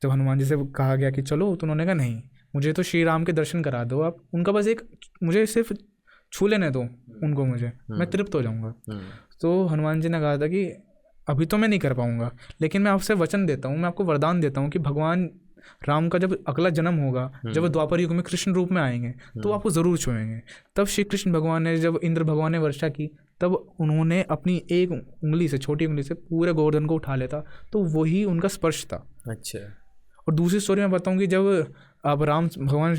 जब हनुमान जी से कहा गया कि चलो, तो उन्होंने कहा नहीं, मुझे तो श्री राम के दर्शन करा दो आप, उनका बस एक, मुझे सिर्फ छू लेने दो उनको, मैं तृप्त हो जाऊँगा। तो हनुमान जी ने कहा था कि अभी तो मैं नहीं कर पाऊँगा, लेकिन मैं आपसे वचन देता हूँ, मैं आपको वरदान देता हूँ कि भगवान राम का जब अगला जन्म होगा, जब द्वापर युग में कृष्ण रूप में आएंगे तो आपको ज़रूर छुएंगे। तब श्री कृष्ण भगवान ने, जब इंद्र भगवान ने वर्षा की, तब उन्होंने अपनी एक उंगली से, छोटी उंगली से पूरे गोवर्धन को उठा लेता, तो वही उनका स्पर्श था। अच्छा। और दूसरी स्टोरी में बताऊँ कि जब अब भगवान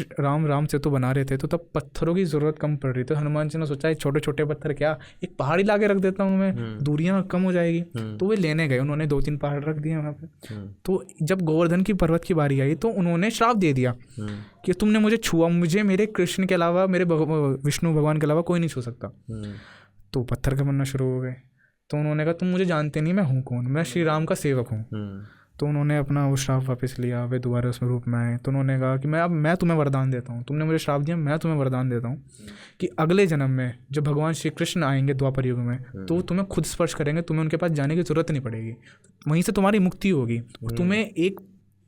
राम सेतु बना रहे थे तो तब पत्थरों की ज़रूरत कम पड़ रही थी। हनुमान जी ने सोचा है छोटे छोटे पत्थर क्या, एक पहाड़ी ला के रख देता हूँ मैं, दूरियाँ कम हो जाएगी। तो वे लेने गए, उन्होंने 2-3 पहाड़ रख दिए वहाँ पे। तो जब गोवर्धन की पर्वत की बारी आई तो उन्होंने श्राप दे दिया कि तुमने मुझे छुआ, मुझे मेरे कृष्ण के अलावा, मेरे विष्णु भगवान के अलावा कोई नहीं छू सकता। तो पत्थर के बनना शुरू हो गए। तो उन्होंने कहा तुम मुझे जानते नहीं, मैं हूँ कौन, मैं श्री राम का सेवक हूँ। तो उन्होंने अपना वो श्राप वापस लिया, वे दोबारा उस रूप में आए। तो उन्होंने कहा कि मैं तुम्हें वरदान देता हूँ, तुमने मुझे श्राप दिया, मैं तुम्हें वरदान देता हूँ कि अगले जन्म में जब भगवान श्री कृष्ण आएंगे द्वापर युग में, तो तुम्हें खुद स्पर्श करेंगे, तुम्हें उनके पास जाने की जरूरत नहीं पड़ेगी, वहीं से तुम्हारी मुक्ति होगी। तुम्हें एक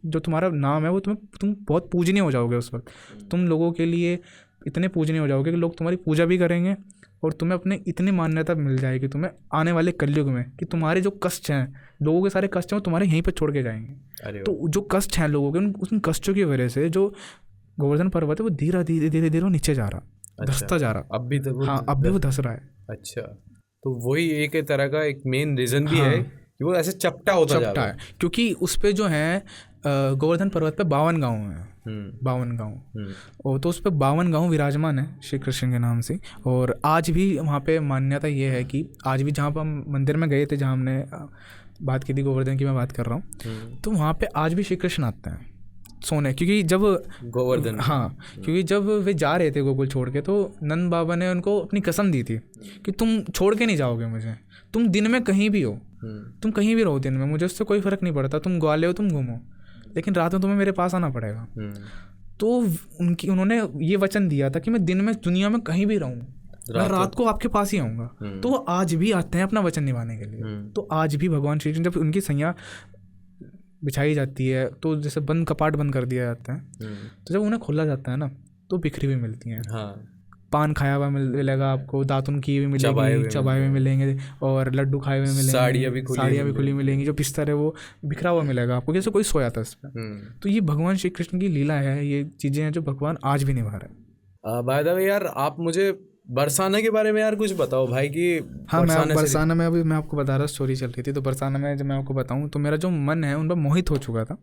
जो तुम्हारा नाम है वो तुम बहुत पूजनीय हो जाओगे। उस वक्त तुम लोगों के लिए इतने पूजनीय हो जाओगे कि लोग तुम्हारी पूजा भी करेंगे, और तुम्हें अपने इतनी मान्यता मिल जाएगी तुम्हें आने वाले कलयुग में कि तुम्हारे जो कष्ट हैं, लोगों के सारे कष्ट हैं, वो तुम्हारे यहीं पर छोड़ के जाएंगे। तो जो कष्ट हैं लोगों के, उन कष्टों की वजह से जो गोवर्धन पर्वत है वो धीरे धीरे नीचे जा रहा, धंसता जा रहा। अब भी अब भी वो धंस रहा है। अच्छा, तो वही एक तरह का एक मेन रीज़न भी है कि वो ऐसे चपटा होता जा रहा है, क्योंकि उस पर जो है गोवर्धन पर्वत पे 52 गाँव हैं, 52 गाँव। और तो उस पर 52 गाँव विराजमान है श्री कृष्ण के नाम से। और आज भी वहाँ पे मान्यता ये है कि आज भी जहाँ पर हम मंदिर में गए थे, जहाँ हमने बात की थी गोवर्धन की मैं बात कर रहा हूँ, तो वहाँ पे आज भी श्री कृष्ण आते हैं सोने। क्योंकि जब गोवर्धन, क्योंकि जब वे जा रहे थे गोकुल छोड़ के, तो नंद बाबा ने उनको अपनी कसम दी थी कि तुम छोड़ के नहीं जाओगे मुझे, तुम दिन में कहीं भी हो, तुम कहीं भी रहो दिन में, मुझे उससे कोई फ़र्क नहीं पड़ता, तुम ग्वाले हो, तुम घूमो, लेकिन रात में तुम्हें मेरे पास आना पड़ेगा। तो उन्होंने ये वचन दिया था कि मैं दिन में दुनिया में कहीं भी रहूँ, मैं रात को आपके पास ही आऊँगा। तो वो आज भी आते हैं अपना वचन निभाने के लिए। तो आज भी भगवान श्री कृष्ण जब उनकी सैया बिछाई जाती है, तो जैसे कपाट बंद कर दिया जाता है, तो जब उन्हें खोला जाता है ना, तो बिखरी हुई मिलती हैं। पान खाया हुआ मिलेगा आपको, दातुन की हुई मिलेगी, चबाए हुए मिलेंगे, और लड्डू खाए हुए मिलेंगे, साड़ियाँ भी खुली मिलेंगी, जो बिस्तर है वो बिखरा हुआ मिलेगा आपको, जैसे कोई सोया था इस पर। तो ये भगवान श्री कृष्ण की लीला है, ये चीज़ें हैं जो भगवान आज भी निभा रहे हैं। बाय द वे यार, आप मुझे बरसाना के बारे में यार कुछ बताओ भाई कि हाँ, मैं बरसाना में अभी मैं आपको बता रहा, स्टोरी चल रही थी। तो बरसाना में जब मैं आपको बताऊँ तो मेरा जो मन है उन पर मोहित हो चुका था।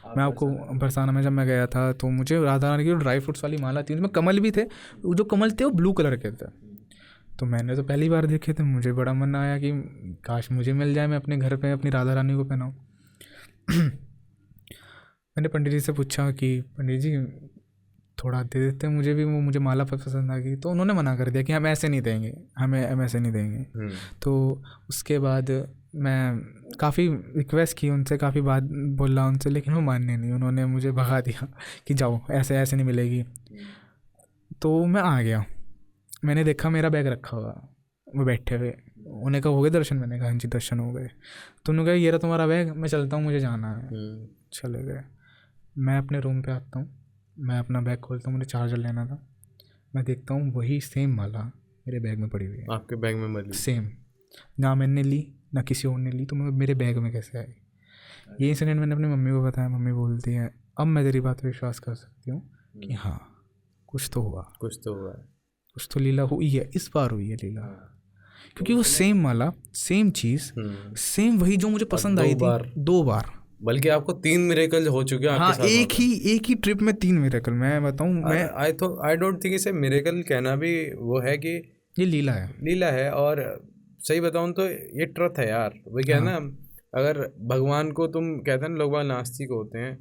मैं आपको बरसाना में जब मैं गया था तो मुझे राधा रानी की ड्राई फ्रूट्स वाली माला थी, उसमें कमल भी थे, वो जो कमल थे वो ब्लू कलर के थे। तो मैंने तो पहली बार देखे थे, मुझे बड़ा मन आया कि काश मुझे मिल जाए, मैं अपने घर पे अपनी राधा रानी को पहनाऊँ। मैंने पंडित जी से पूछा कि पंडित जी थोड़ा दे देते मुझे भी, वो मुझे माला पसंद आ गई। तो उन्होंने मना कर दिया कि हम ऐसे नहीं देंगे, हम ऐसे नहीं देंगे। तो उसके बाद मैं काफ़ी रिक्वेस्ट की उनसे, काफ़ी बात बोला उनसे, लेकिन वो मानने नहीं, उन्होंने मुझे भगा दिया कि जाओ, ऐसे नहीं मिलेगी। तो मैं आ गया, मैंने देखा मेरा बैग रखा हुआ, वो बैठे हुए, उन्हें कहा हो गए दर्शन? मैंने कहा हाँ जी दर्शन हो गए। तो उन्होंने कहा ये रहा तुम्हारा बैग, मैं चलता हूँ, मुझे जाना है। चले गए। मैं अपने रूम पे आता हूँ, मैं अपना बैग खोलता हूँ, मुझे चार्जर लेना था, मैं देखता हूँ वही सेम माला मेरे बैग में पड़ी हुई है। आपके बैग में मिली? सेम, ना मैंने ली ना किसी और ने ली, तो मेरे बैग में कैसे आई? ये इंसिडेंट मैंने अपनी मम्मी को बताया, मम्मी बोलती है अब मैं तेरी बात पर विश्वास कर सकती हूँ कि हाँ कुछ तो हुआ, कुछ तो लीला हुई है, इस बार हुई है लीला। क्योंकि वो सेम माला, सेम चीज़, सेम वही जो मुझे पसंद आई थी, 2 बार, बल्कि आपको 3 मिरेकल हो चुके हैं आपके साथ। एक ही ट्रिप में 3 मिरेकल। मैं बताऊं, मैं आई डोंट थिंक इसे मिरेकल कहना भी वो है कि ये लीला है। और सही बताऊं तो ये ट्रुथ है यार। वो क्या है ना, अगर भगवान को तुम कहते हैं ना, लोग नास्तिक होते हैं,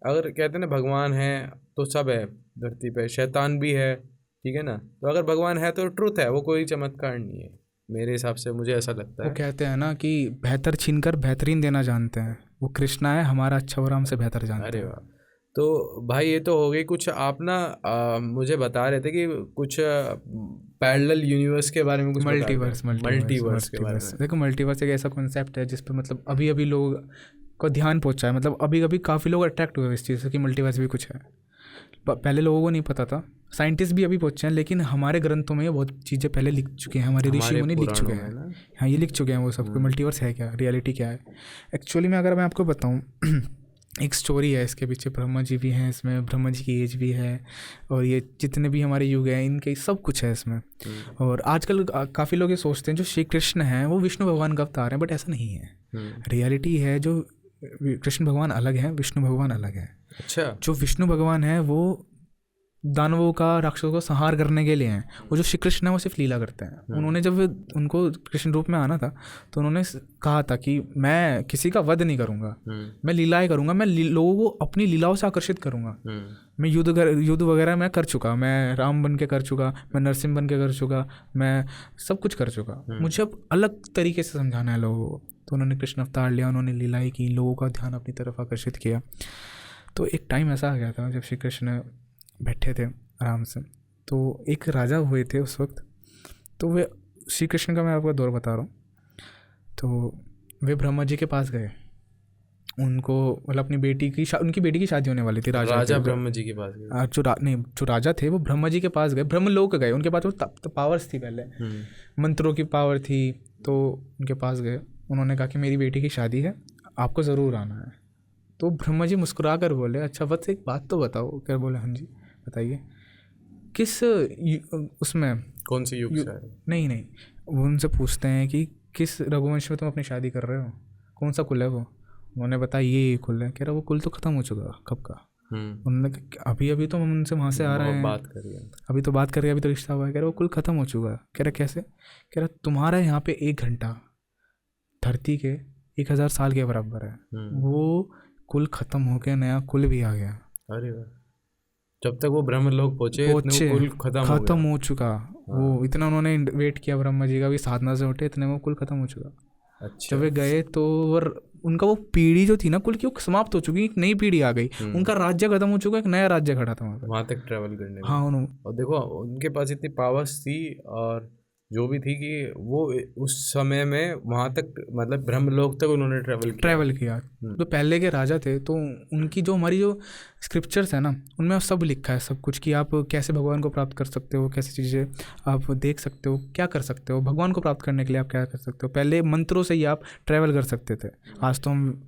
अगर कहते हैं ना भगवान है तो सब है धरती पे, शैतान भी है, ठीक है ना। तो अगर भगवान है तो ट्रुथ है, वो कोई चमत्कार नहीं है मेरे हिसाब से, मुझे ऐसा लगता है। वो कहते हैं ना कि बेहतर छीनकर बेहतरीन देना जानते हैं, वो कृष्णा है, हमारा अच्छा बुरा हमसे बेहतर जानते हैं। अरे वाह। तो भाई ये तो हो गई कुछ आप ना मुझे बता रहे थे कि कुछ पैरेलल यूनिवर्स के बारे में, कुछ मल्टीवर्स के बारे में। देखो मल्टीवर्स एक ऐसा कॉन्सेप्ट है जिस पर मतलब अभी अभी लोग को ध्यान पहुंचा है, मतलब अभी काफ़ी लोग अट्रैक्ट हुए इस चीज़ से कि मल्टीवर्स भी कुछ है। पहले लोगों को नहीं पता था, साइंटिस्ट भी अभी पहुंचे हैं, लेकिन हमारे ग्रंथों में ये बहुत चीज़ें पहले लिख चुके हैं, हमारे ऋषि मुनि लिख चुके हैं। हाँ, ये लिख चुके हैं वो सब, मल्टीवर्स है क्या, रियलिटी क्या है। एक्चुअली में अगर मैं आपको बताऊं, एक स्टोरी है इसके पीछे, ब्रह्मा जी भी हैं इसमें, ब्रह्मा जी की एज भी है, और ये जितने भी हमारे युग हैं इनके सब कुछ है इसमें। और आजकल काफ़ी लोग ये सोचते हैं जो श्री कृष्ण हैं वो विष्णु भगवान का अवतार हैं, बट ऐसा नहीं है। रियलिटी है जो कृष्ण भगवान अलग है, विष्णु भगवान अलग है। अच्छा। जो विष्णु भगवान है वो दानवों का, राक्षसों को संहार करने के लिए हैं। वो जो श्री कृष्ण है वो सिर्फ लीला करते हैं। उन्होंने जब उनको कृष्ण रूप में आना था तो उन्होंने कहा था कि मैं किसी का वध नहीं करूँगा, मैं लीलाएं करूँगा, मैं लोगों को अपनी लीलाओं से आकर्षित करूँगा। मैं युद्ध वगैरह मैं कर चुका, मैं राम बन के कर चुका, मैं नरसिंह बन के कर चुका, मैं सब कुछ कर चुका, मुझे अब अलग तरीके से समझाना है लोगों को। तो उन्होंने कृष्ण अवतार लिया, उन्होंने लीलाएं की, लोगों का ध्यान अपनी तरफ आकर्षित किया। तो एक टाइम ऐसा आ गया था जब श्री कृष्ण बैठे थे आराम से, तो एक राजा हुए थे उस वक्त। तो वे श्री कृष्ण का मैं आपको दौर बता रहा हूँ। तो वे ब्रह्मा जी के पास गए, उनको मतलब अपनी बेटी की उनकी बेटी की शादी होने वाली थी। राजा ब्रह्मा जी के पास गए? जो राजा थे वो ब्रह्मा जी के पास गए, ब्रह्मलोक गए। उनके पास वो पावर्स थी, पहले मंत्रों की पावर थी। तो उनके पास गए, उन्होंने कहा कि मेरी बेटी की शादी है, आपको ज़रूर आना है। तो ब्रह्मा जी मुस्कुरा कर बोले, अच्छा बस एक बात तो बताओ। क्या बोले, हाँ जी बताइए। किस उसमें कौन सी युग से? नहीं, वो उनसे पूछते हैं कि किस रघुवंश में तुम अपनी शादी कर रहे हो, कौन सा कुल है वो। उन्होंने बताया ये कुल है। कह रहा वो कुल तो ख़त्म हो चुका, कब का? उन्होंने अभी तो हम उनसे वहाँ से आ रहे हैं, अभी तो बात कर रहे हैं, अभी तो रिश्ता हुआ है। कह रहा वो कुल ख़त्म हो चुका है। कह रहा कैसे? कह रहा तुम्हारा यहाँ पे 1 घंटा धरती के 1000 साल के बराबर है। वो कुल ख़त्म हो गया, नया कुल भी आ गया। अरे जब तक वो ब्रह्मलोक पहुँचे कुल खत्म हो चुका। वो इतना उन्होंने वेट किया ब्रह्मा जी का, भी साधना से उठे, इतने में कुल खत्म हो चुका। अच्छा। जब वे गए तो उनका वो पीढ़ी जो थी ना कुल की, वो समाप्त हो चुकी, एक नई पीढ़ी आ गई। उनका राज्य खत्म हो चुका, एक नया राज्य खड़ा था वहाँ तक ट्रैवल करने में। हाँ और देखो उनके पास इतनी पावर्स थी और जो भी थी कि वो उस समय में वहाँ तक मतलब ब्रह्मलोक तक उन्होंने ट्रैवल किया। जो पहले के राजा थे तो उनकी जो हमारी जो स्क्रिप्चर्स है ना, उनमें सब लिखा है सब कुछ, कि आप कैसे भगवान को प्राप्त कर सकते हो, कैसी चीज़ें आप देख सकते हो, क्या कर सकते हो भगवान को प्राप्त करने के लिए, आप क्या कर सकते हो। पहले मंत्रों से ही आप ट्रैवल कर सकते थे। आज तो हम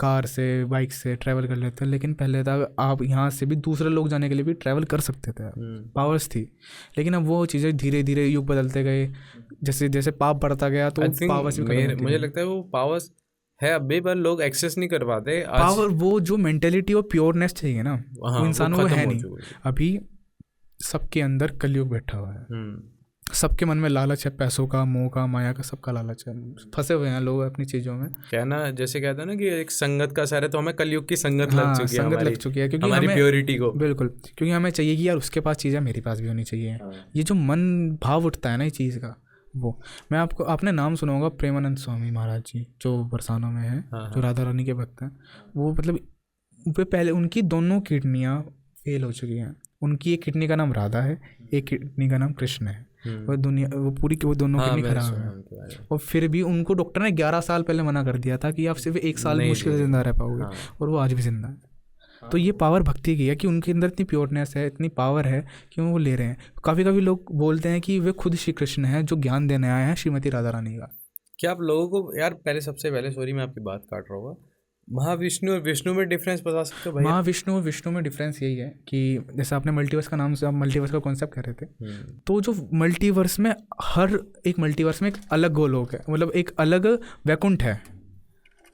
कार से, बाइक से ट्रैवल कर लेते हैं, लेकिन पहले तक आप यहाँ से भी दूसरे लोग जाने के लिए भी ट्रैवल कर सकते थे। पावर्स थी। लेकिन अब वो चीज़ें धीरे धीरे युग बदलते गए, जैसे जैसे पाप बढ़ता गया तो पावर्स भी मुझे लगता है वो पावर्स है अभी पर लोग एक्सेस नहीं कर पाते। पावर वो जो मेंटेलिटी और प्योरनेस चाहिए ना, वो इंसानों को है नहीं। अभी सबके अंदर कलयुग बैठा हुआ है, सबके मन में लालच है, पैसों का, मोह का, माया का, सबका लालच है। फंसे हुए हैं लोग अपनी चीज़ों में। कहना जैसे कहते हैं ना कि एक संगत का असर है, तो हमें कलयुग की संगत लग चुकी है, क्योंकि हमारी प्योरिटी को। बिल्कुल, क्योंकि हमें चाहिए कि यार उसके पास चीज़ें मेरे पास भी होनी चाहिए। ये जो मन भाव उठता है ना इस चीज़ का, वो मैं आपने नाम सुना होगा प्रेमानंद स्वामी महाराज जी, जो बरसाना में है, जो राधा रानी के भक्त हैं। वो मतलब वे पहले उनकी दोनों किडनियाँ फेल हो चुकी हैं। उनकी एक किडनी का नाम राधा है, एक किडनी का नाम कृष्ण है। वो दोनों किडनी खराब है। और फिर भी उनको डॉक्टर ने 11 साल पहले मना कर दिया था कि आप सिर्फ 1 साल मुश्किल से जिंदा रह पाओगे, और वो आज भी जिंदा है। तो ये पावर भक्ति की है कि उनके अंदर इतनी प्योरनेस है, इतनी पावर है कि वो ले रहे हैं। काफ़ी लोग बोलते हैं कि वे खुद श्री कृष्ण हैं जो ज्ञान देने आए हैं श्रीमती राधा रानी का। क्या आप लोगों को यार सबसे पहले सॉरी मैं आपकी बात काट रहा हूँ, महाविष्णु और विष्णु में डिफरेंस बता सकते हो भाई? महाविष्णु और विष्णु में डिफरेंस यही है कि जैसे आपने मल्टीवर्स का नाम से, आप मल्टीवर्स का कॉन्सेप्ट कह रहे थे, तो जो मल्टीवर्स में हर एक मल्टीवर्स में एक अलग गोलोक है, मतलब एक अलग वैकुंठ है,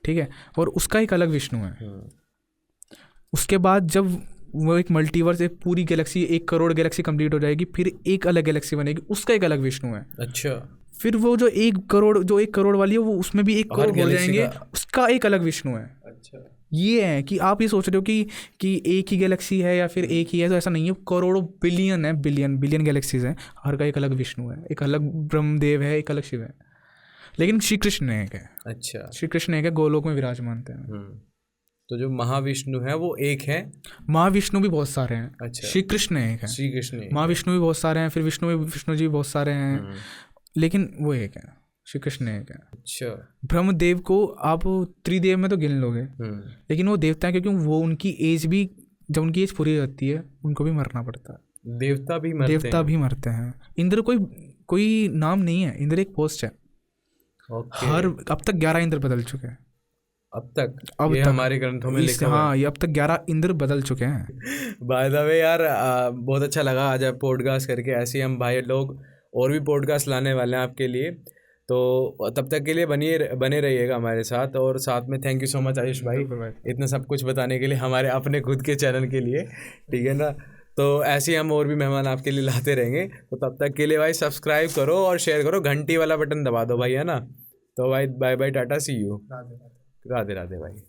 ठीक है, और उसका एक अलग विष्णु है। उसके बाद जब वो एक मल्टीवर्स, एक पूरी गैलेक्सी, 1 करोड़ गैलेक्सी कंप्लीट हो जाएगी, फिर एक अलग गैलेक्सी बनेगी, उसका एक अलग विष्णु है। अच्छा। फिर वो जो 1 करोड़ वाली है, वो उसमें भी 1 करोड़ हो जाएंगे, उसका एक अलग विष्णु है। अच्छा। ये है कि आप ये सोच रहे हो कि एक ही गैलेक्सी है या फिर एक ही है, तो ऐसा नहीं है। करोड़ों बिलियन है, बिलियन गैलेक्सीज हैं, हर का एक अलग विष्णु है, एक अलग ब्रह्मदेव है, एक अलग शिव है। लेकिन श्री कृष्ण एक है। अच्छा। श्री कृष्ण एक है, गोलोक में विराजमान हैं। तो जो महाविष्णु है वो एक है, महाविष्णु भी बहुत सारे हैं। अच्छा। श्री कृष्ण एक है, श्री कृष्ण। महाविष्णु भी बहुत सारे हैं, फिर विष्णु जी भी बहुत सारे हैं, लेकिन वो एक है, श्री कृष्ण एक है। अच्छा। ब्रह्मदेव को आप त्रिदेव में तो गिन लोगे, लेकिन वो देवता है क्योंकि वो उनकी एज भी, जब उनकी एज पूरी होती है उनको भी मरना पड़ता है। देवता भी मरते हैं। इंद्र कोई नाम नहीं है, इंद्र एक पोस्ट है। अब तक 11 इंद्र बदल चुके हैं। अब तक हमारे ग्रंथों में लिखा हुआ है। हाँ, ये अब तक 11 इंद्र बदल चुके हैं। बाय द वे यार, बहुत अच्छा लगा आज आप पॉडकास्ट करके। ऐसे ही हम भाई लोग और भी पॉडकास्ट लाने वाले हैं आपके लिए। तो तब तक के लिए बने रहिएगा हमारे साथ, और साथ में thank you so much Ayush भाई इतना सब कुछ बताने के लिए हमारे अपने खुद के चैनल के लिए, ठीक है ना। तो ऐसे ही हम और भी मेहमान आपके लिए लाते रहेंगे। तो तब तक के लिए भाई सब्सक्राइब करो और शेयर करो, घंटी वाला बटन दबा दो भाई, है ना। तो भाई bye bye, tata, see you, Radhe Radhe भाई।